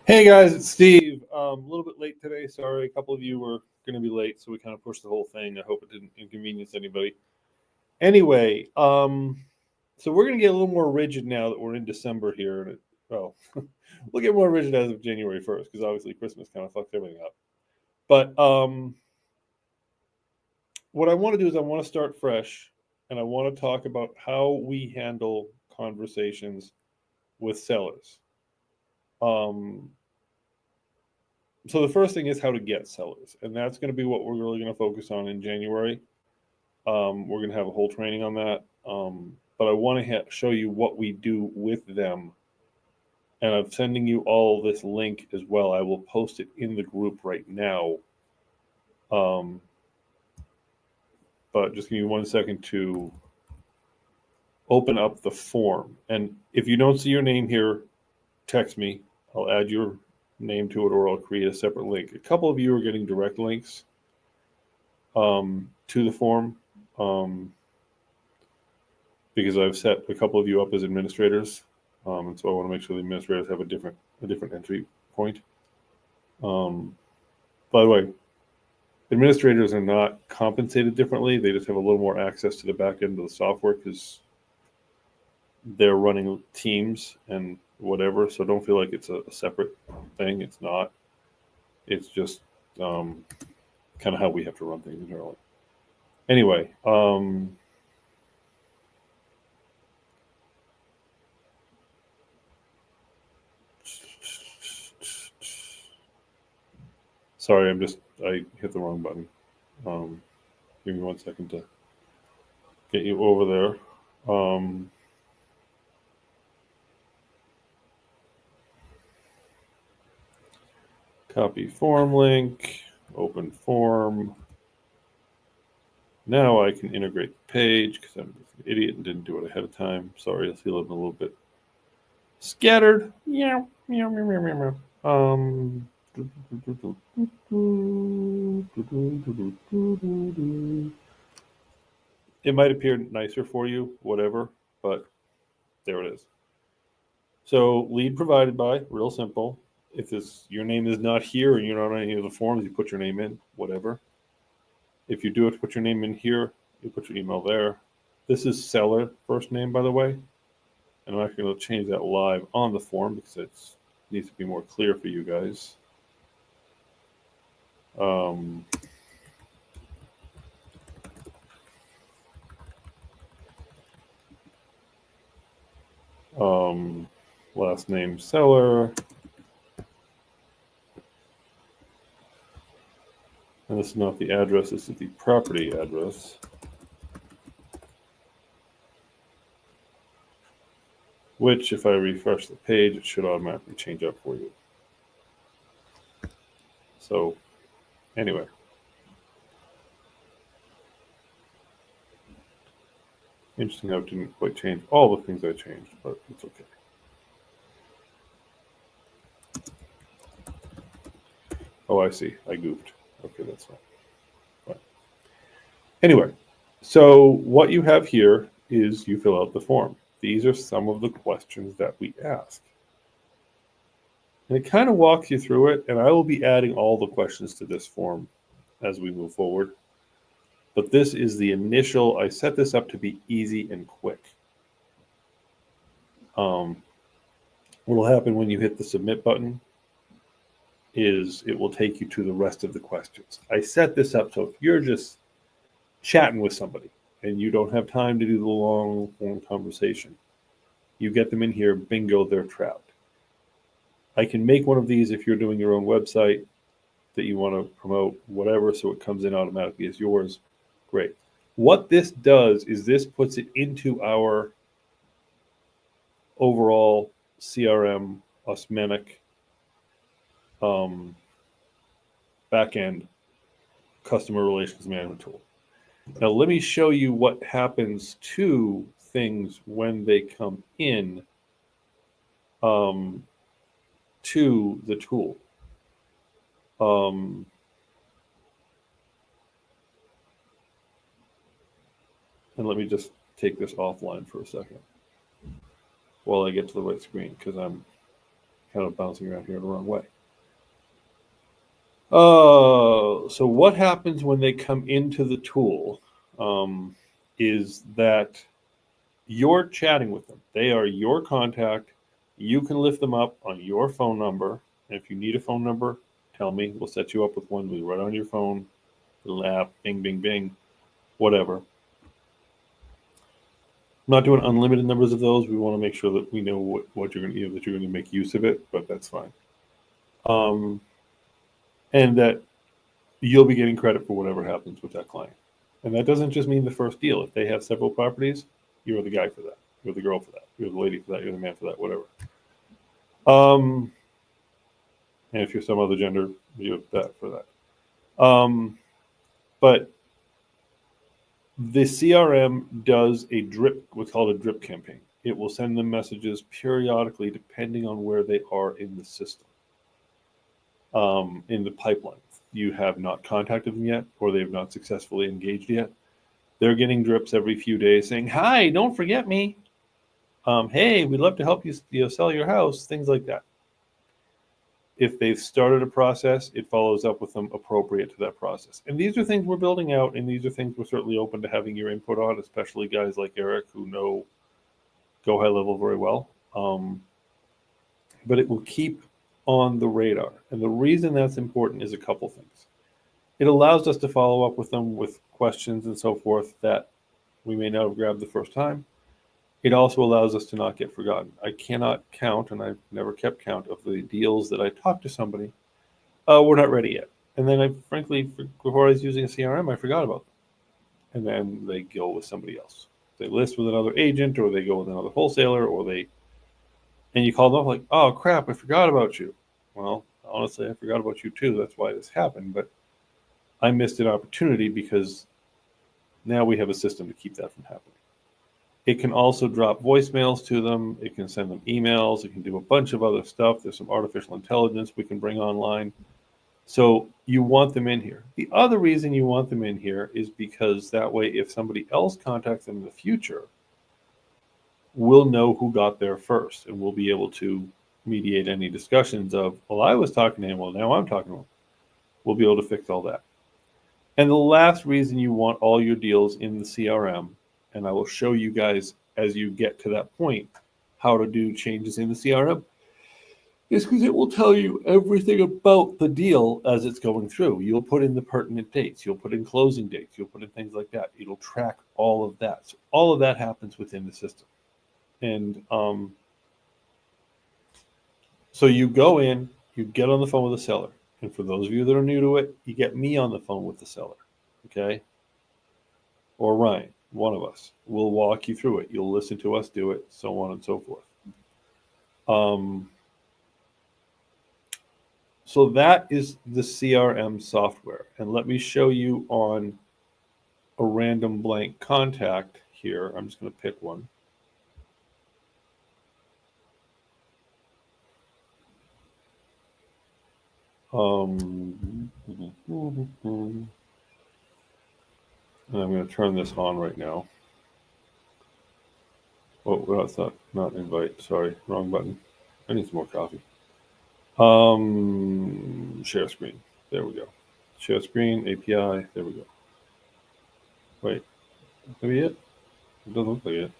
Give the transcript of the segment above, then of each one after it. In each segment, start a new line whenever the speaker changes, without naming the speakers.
Hey guys, it's Steve. A little bit late today. Sorry, a couple of you were going to be late, so we kind of pushed the whole thing. I hope it didn't inconvenience anybody. Anyway, so we're going to get a little more rigid now that we're in December here, and well, we'll get more rigid as of January 1st because obviously Christmas kind of fucked everything up. But what I want to do is I want to start fresh, and I want to talk about how we handle conversations with sellers. So the first thing is how to get sellers, and that's going to be what we're really going to focus on in January. We're going to have a whole training on that, but I want to show you what we do with them, and I'm sending you all this link as well. I will post it in the group right now, but just give me 1 second to open up the form. And if you don't see your name here, text me. I'll add your name to it, or I'll create a separate link. A couple of you are getting direct links to the form because I've set a couple of you up as administrators, and so I want to make sure the administrators have a different entry point. By the way, administrators are not compensated differently. They just have a little more access to the back end of the software because they're running teams and whatever. So don't feel like it's a separate thing. It's not. It's just kind of how we have to run things internally. Anyway, sorry, I hit the wrong button. Give me 1 second to get you over there. Copy form link, open form. Now I can integrate the page because I'm an idiot and didn't do it ahead of time. Sorry, I feel a little bit scattered. Yeah. It might appear nicer for you, whatever, but there it is. So lead provided by, real simple. If your name is not here and you're not on any of the forms, you put your name in, whatever. If you do it, put your name in here, you put your email there. This is seller first name, by the way. And I'm actually going to change that live on the form because it needs to be more clear for you guys. Last name seller. And this is not the address, this is the property address. Which, if I refresh the page, it should automatically change up for you. So, anyway. Interesting how it didn't quite change all the things I changed, but it's okay. Oh, I see. I goofed. Okay, that's fine. But anyway, so what you have here is you fill out the form. These are some of the questions that we ask. And it kind of walks you through it, and I will be adding all the questions to this form as we move forward. But this is the initial, I set this up to be easy and quick. What will happen when you hit the submit button is it will take you to the rest of the questions. I set this up so if you're just chatting with somebody and you don't have time to do the long form conversation, you get them in here, bingo, they're trapped. I can make one of these if you're doing your own website that you want to promote, whatever, so it comes in automatically as yours. Great. What this does is this puts it into our overall CRM Osmanic backend customer relations management tool. Now let me show you what happens to things when they come in to the tool. And let me just take this offline for a second while I get to the right screen because I'm kind of bouncing around here the wrong way. So what happens when they come into the tool is that you're chatting with them. They are your contact. You can lift them up on your phone number. And if you need a phone number, tell me. We'll set you up with one. We'll right on your phone, little app, bing, bing, bing, whatever. I'm not doing unlimited numbers of those. We want to make sure that we know what you're going to, that you're going to make use of it, but that's fine. And that you'll be getting credit for whatever happens with that client. And that doesn't just mean the first deal. If they have several properties, you're the guy for that. You're the girl for that. You're the lady for that. You're the man for that, whatever. And if you're some other gender, you're that for that. But the CRM does a drip, what's called a drip campaign. It will send them messages periodically depending on where they are in the system, in the pipeline. You have not contacted them yet, or they have not successfully engaged yet. They're getting drips every few days saying, "Hi, don't forget me. Hey, we'd love to help you, sell your house," things like that. If they've started a process, it follows up with them appropriate to that process. And these are things we're building out, and these are things we're certainly open to having your input on, especially guys like Eric who know Go High Level very well. But it will keep on the radar. And the reason that's important is a couple things. It allows us to follow up with them with questions and so forth that we may not have grabbed the first time. It also allows us to not get forgotten. I cannot count, and I've never kept count of the deals that I talked to somebody. We're not ready yet. And then I, frankly, before I was using a CRM, I forgot about them. And then they go with somebody else. They list with another agent, or they go with another wholesaler, and you call them up like, "Oh crap, I forgot about you." Well, honestly, I forgot about you too. That's why this happened. But I missed an opportunity because now we have a system to keep that from happening. It can also drop voicemails to them. It can send them emails. It can do a bunch of other stuff. There's some artificial intelligence we can bring online. So you want them in here. The other reason you want them in here is because that way, if somebody else contacts them in the future, we'll know who got there first, and we'll be able to mediate any discussions of, "Well, I was talking to him. Well, now I'm talking to him." We'll be able to fix all that. And the last reason you want all your deals in the CRM, and I will show you guys as you get to that point how to do changes in the CRM, is because it will tell you everything about the deal as it's going through. You'll put in the pertinent dates. You'll put in closing dates. You'll put in things like that. It'll track all of that. So all of that happens within the system. And so you go in, you get on the phone with the seller. And for those of you that are new to it, you get me on the phone with the seller, okay? Or Ryan, one of us. We'll walk you through it. You'll listen to us do it, so on and so forth. So that is the CRM software. And let me show you on a random blank contact here. I'm just going to pick one. And I'm going to turn this on right now. Oh, well, it's not invite. Sorry, wrong button. I need some more coffee. Share screen. There we go. Share screen, API. There we go. Wait, maybe it? It doesn't look like it.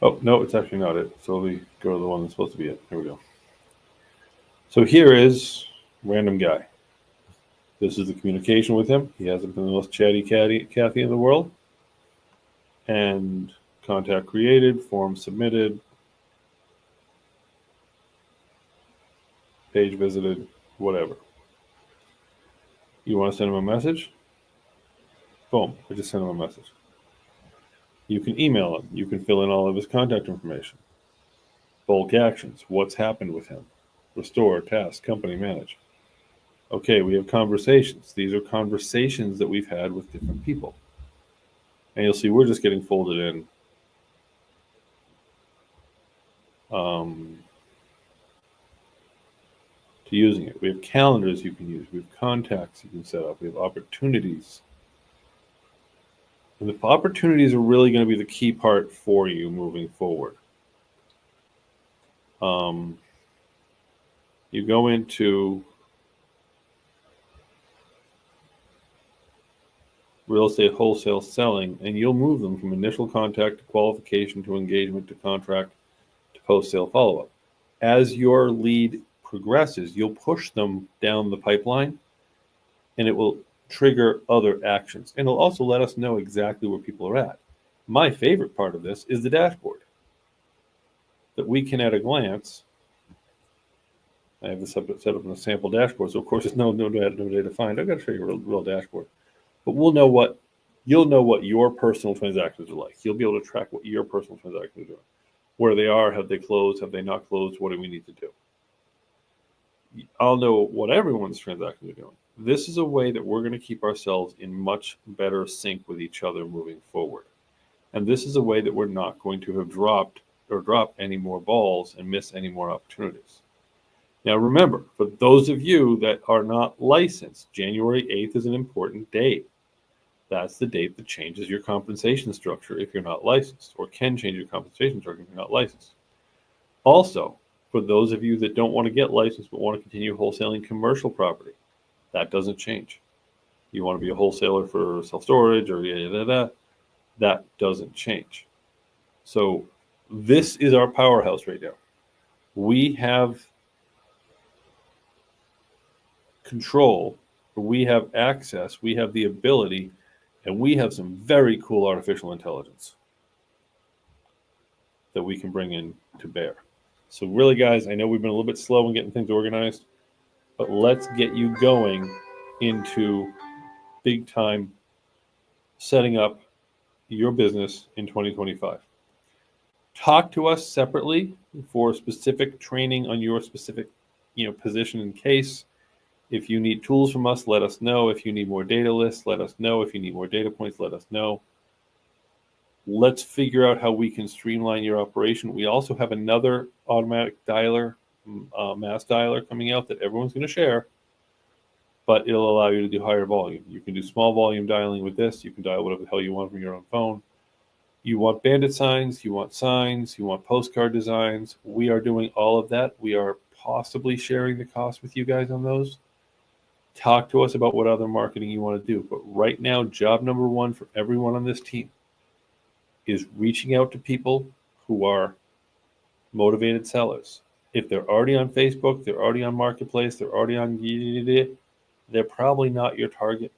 Oh, no, it's actually not it. So we go to the one that's supposed to be it. Here we go. So here is random guy. This is the communication with him. He hasn't been the most chatty Cathy in the world. And contact created, form submitted, page visited, whatever. You want to send him a message? Boom, I just sent him a message. You can email him. You can fill in all of his contact information. Bulk actions, what's happened with him. Restore, task, company, manage. Okay, we have conversations. These are conversations that we've had with different people. And you'll see we're just getting folded in. To using it. We have calendars you can use. We have contacts you can set up. We have opportunities. And the opportunities are really going to be the key part for you moving forward. You go into real estate wholesale selling, and you'll move them from initial contact to qualification to engagement to contract to post-sale follow-up. As your lead progresses, you'll push them down the pipeline, and it will trigger other actions. And it'll also let us know exactly where people are at. My favorite part of this is the dashboard, that we can at a glance. I have this set up in a sample dashboard, so of course there's no data to find. I've got to show you a real dashboard. But you'll know what your personal transactions are like. You'll be able to track what your personal transactions are doing, where they are, have they closed, have they not closed, what do we need to do. I'll know what everyone's transactions are doing. This is a way that we're going to keep ourselves in much better sync with each other moving forward. And this is a way that we're not going to have dropped any more balls and miss any more opportunities. Now remember, for those of you that are not licensed, January 8th is an important date. That's the date that changes your compensation structure if you're not licensed, or can change your compensation structure if you're not licensed. Also, for those of you that don't want to get licensed but want to continue wholesaling commercial property, that doesn't change. You want to be a wholesaler for self-storage or that doesn't change. So this is our powerhouse right now. We have control, we have access, we have the ability, and we have some very cool artificial intelligence that we can bring in to bear. So really, guys, I know we've been a little bit slow in getting things organized, but let's get you going into big time setting up your business in 2025. Talk to us separately for specific training on your specific, position and case. If you need tools from us, let us know. If you need more data lists, let us know. If you need more data points, let us know. Let's figure out how we can streamline your operation. We also have another automatic dialer, mass dialer coming out that everyone's going to share, but it'll allow you to do higher volume. You can do small volume dialing with this. You can dial whatever the hell you want from your own phone. You want bandit signs, you want postcard designs. We are doing all of that. We are possibly sharing the cost with you guys on those. Talk to us about what other marketing you want to do. But right now, job number one for everyone on this team is reaching out to people who are motivated sellers. If they're already on Facebook, they're already on Marketplace, they're already on, they're probably not your target.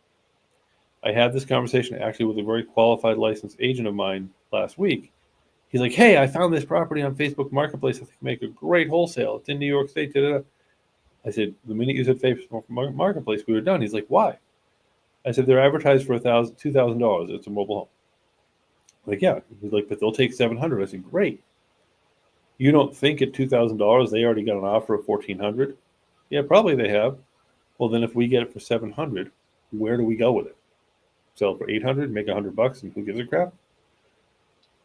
I had this conversation actually with a very qualified licensed agent of mine last week. He's like, hey, I found this property on Facebook Marketplace. I think make a great wholesale. It's in New York State. Da-da-da. I said, the minute you said Facebook Marketplace, we were done. He's like, why? I said, they're advertised for $2,000. It's a mobile home. I'm like, yeah. He's like, but they'll take $700. I said, great. You don't think at $2,000 they already got an offer of $1,400? Yeah, probably they have. Well, then if we get it for $700, where do we go with it? Sell it for $800, make $100, and who gives a crap?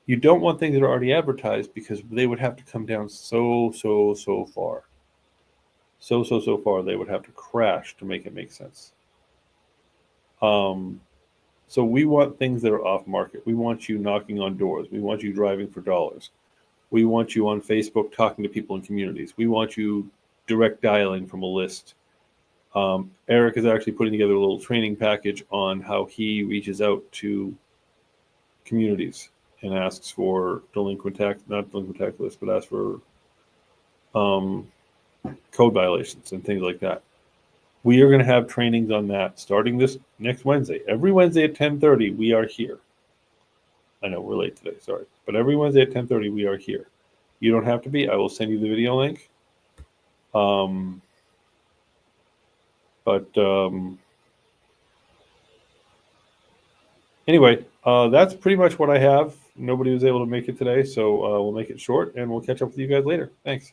You don't want things that are already advertised because they would have to come down so far. So far they would have to crash to make it make sense. So we want things that are off market. We want you knocking on doors. We want you driving for dollars. We want you on Facebook talking to people in communities. We want you direct dialing from a list. Eric is actually putting together a little training package on how he reaches out to communities and asks for not delinquent tax lists, but asks for code violations and things like that. We are going to have trainings on that starting this next Wednesday. Every Wednesday at 10:30, we are here. I know we're late today, sorry. But every Wednesday at 10:30, we are here. You don't have to be. I will send you the video link. Anyway, that's pretty much what I have. Nobody was able to make it today, so we'll make it short, and we'll catch up with you guys later. Thanks.